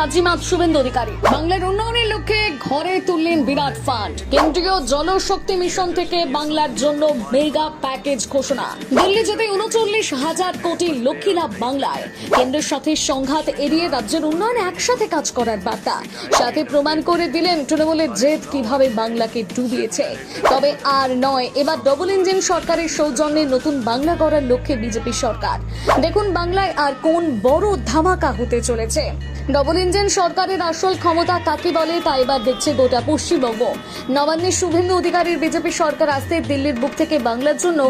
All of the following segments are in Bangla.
বাজিমাত শুভেন্দু অধিকারী। বাংলার উন্নয়নের লক্ষ্যে ঘরে তুললেন বিরাট ফান্ড। কেন্দ্রীয় জলশক্তি মিশন থেকে বাংলার জন্য মেগা প্যাকেজ ঘোষণা। দিল্লি যেতে ৩৯,০০০ কোটি লক্ষ্মী লাভ বাংলায়। কেন্দ্রের সাথে সংঘাত এড়িয়ে রাজ্যের উন্নয়নে একসাথে কাজ করার বার্তা। সাথে প্রমাণ করে দিলেন তৃণমূলের জেদ কিভাবে বাংলাকে ডুবিয়েছে। তবে আর নয়, এবার ডবল ইঞ্জিন সরকারের সৌজন্যে নতুন বাংলা গড়ার লক্ষ্যে বিজেপি সরকার। দেখুন বাংলায় আর কোন বড় ধামাকা হতে চলেছে। ডবল ইঞ্জিন সরকারের আসল ক্ষমতা কাকে বলে তা এবার দেখছে গোটা পশ্চিমবঙ্গ। নবান্নের শুভেন্দু অধিকারীর বিজেপি সরকার আসতে দিল্লির বুক থেকে বাংলার জন্য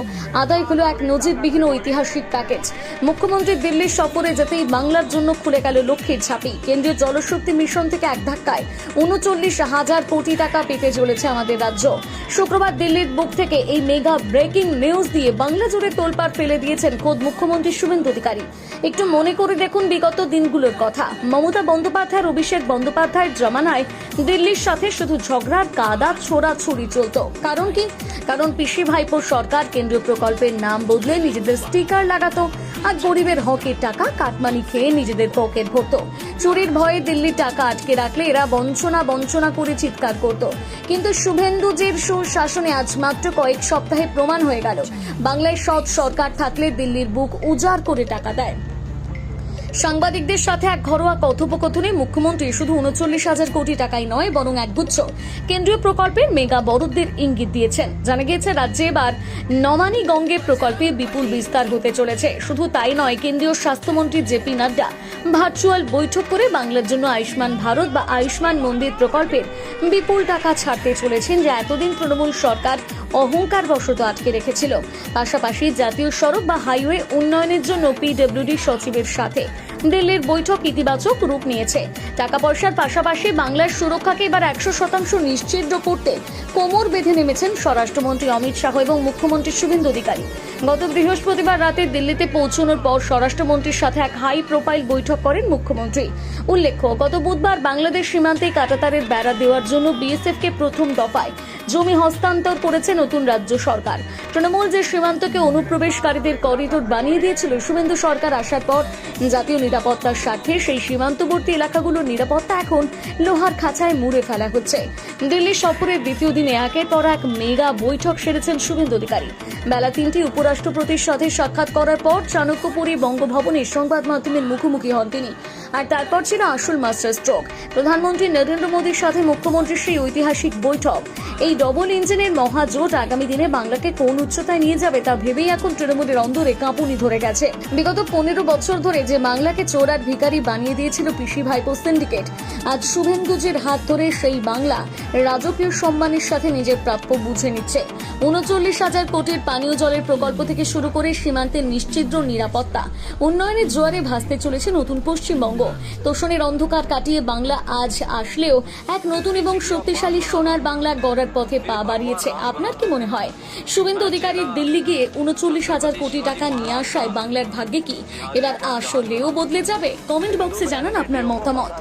আদায় হলো এক নজিরবিহীন ঐতিহাসিক প্যাকেজ। মুখ্যমন্ত্রী দিল্লির সফরে যেতেই বাংলার জন্য খুলে গেল লক্ষ্মীর ঝাঁপি। কেন্দ্রীয় জলশক্তি মিশন থেকে এক ধাক্কায় ৩৯,০০০ কোটি টাকা পেতে চলেছে আমাদের রাজ্য। শুক্রবার দিল্লির বুক থেকে এই মেগা ব্রেকিং নিউজ দিয়ে বাংলা জুড়ে তোলপাড় ফেলে দিয়েছেন খোদ মুখ্যমন্ত্রী শুভেন্দু অধিকারী। একটু মনে করে দেখুন বিগত দিনগুলোর কথা। মমতা বন্দ্যোপাধ্যায়, অভিষেক বন্দ্যোপাধ্যায়ের জমানায় দিল্লির সাথে শুধু ঝগড়ার কাদা ছোড়াছুড়ি চলত। কারণ কি? কারণ পিসি ভাইপোর সরকার কেন্দ্রীয় প্রকল্পের নাম বদলে নিজেদের স্টিকার লাগাতো আর গরিবের হকের টাকা কাটমানি খেয়ে নিজেদের পকেট ভরত। চুরির ভয়ে দিল্লির টাকা আটকে রাখলে এরা বঞ্চনা করে চিৎকার করত। কিন্তু শুভেন্দুজির সুশাসনে আজ মাত্র কয়েক সপ্তাহে প্রমাণ হয়ে গেল বাংলায় সৎ সরকার থাকলে দিল্লির বুক উজাড় করে টাকা দেয়। সাংবাদিকদের সাথে এক ঘরোয়া কথোপকথনে মুখ্যমন্ত্রী শুধু ৩৯,০০০ কোটি টাকাই নয় বরং একগুচ্ছ কেন্দ্রীয় প্রকল্পের মেগা বরাদ্দের ইঙ্গিত দিয়েছেন। জানা গিয়েছে রাজ্যে এবার নমানি গঙ্গে প্রকল্পে বিপুল বিস্তার হতে চলেছে। শুধু তাই নয়, কেন্দ্রীয় স্বাস্থ্যমন্ত্রী জেপি নাড্ডা ভার্চুয়াল বৈঠক করে বাংলার জন্য আয়ুষ্মান ভারত বা আয়ুষ্মান মন্দির প্রকল্পের বিপুল টাকা ছাড়তে চলেছেন, যা এতদিন তৃণমূল সরকার অহংকার বশত আটকে রেখেছিল। পাশাপাশি জাতীয় সড়ক বা হাইওয়ে উন্নয়নের জন্য পিডব্লিউডি সচিবের সাথে দিল্লির বৈঠক ইতিবাচক রূপ নিয়েছে। টাকা পয়সার পাশাপাশি বাংলার সুরক্ষাকে এবার ১০০% নিশ্চিত করতে কোমর বেঁধে নেমেছেন স্বরাষ্ট্রমন্ত্রী অমিত শাহ এবং মুখ্যমন্ত্রী শুভেন্দু অধিকারী। গত বৃহস্পতিবার রাতে দিল্লিতে পৌঁছানোর পর স্বরাষ্ট্রমন্ত্রীর সাথে এক হাই প্রোফাইল বৈঠক করেন মুখ্যমন্ত্রী। উল্লেখ্য, গত বুধবার বাংলাদেশ সীমান্তে কাঁটাতারের বেড়া দেওয়ার জন্য বিএসএফকে প্রথম দফায় জমি হস্তান্তর করেছে নতুন রাজ্য সরকার। তৃণমূল যে সীমান্তকে অনুপ্রবেশকারীদের করিডোর বানিয়ে দিয়েছিল, শুভেন্দু সরকার আসার পর জাতীয় নিরাপত্তার স্বার্থে সেই সীমান্তবর্তী এলাকাগুলোর নিরাপত্তা এখন লোহার খাঁচায় মুড়ে ফেলা হচ্ছে। দিল্লি সফরের দ্বিতীয় দিনে একের পর এক মেগা বৈঠক সেরেছেন শুভেন্দু অধিকারী। বেলা ৩টি উপরাষ্ট্রপতির সাথে সাক্ষাৎ করার পর চাণক্যপুরী বঙ্গভবনে সংবাদ মাধ্যমের মুখোমুখি হন তিনি। আর তারপর ছিল আসল মাস্টার স্ট্রোক, প্রধানমন্ত্রী নরেন্দ্র মোদীর সাথে মুখ্যমন্ত্রীর সেই ঐতিহাসিক বৈঠক। এই ডবল ইঞ্জিনের মহাজোট আগামী দিনে বাংলাকে কোন উচ্চতায় নিয়ে যাবে তা ভেবেই এখন তৃণমূলের অন্দরে কাঁপুনি ধরে গেছে। বিগত ১৫ বছর ধরে যে বাংলাকে চোর আর ভিখারি বানিয়ে দিয়েছিল পিসি ভাইপো সিন্ডিকেট, আজ শুভেন্দুজির হাত ধরে সেই বাংলা রাজকীয় সম্মানের সাথে নিজের প্রাপ্য বুঝে নিচ্ছে। ৩৯,০০০ কোটির পানীয় জলের প্রকল্প থেকে শুরু করে সীমান্তের নিশ্চিদ্র নিরাপত্তা উন্নয়নের জোয়ারে ভাসতে চলেছে নতুন পশ্চিমবঙ্গ। তোষণের অন্ধকার কাটিয়ে বাংলা আজ আসলেও এক নতুন এবং শক্তিশালী সোনার বাংলা গড়ার পথে পা বাড়িয়েছে। আপনার কি মনে হয়, শুভেন্দু অধিকারীর দিল্লি গিয়ে ৩৯,০০০ কোটি টাকা নিয়ে আসায় বাংলার ভাগ্যে কি এবার আসলেও বদলে যাবে? কমেন্ট বক্সে জানান আপনার মতামত।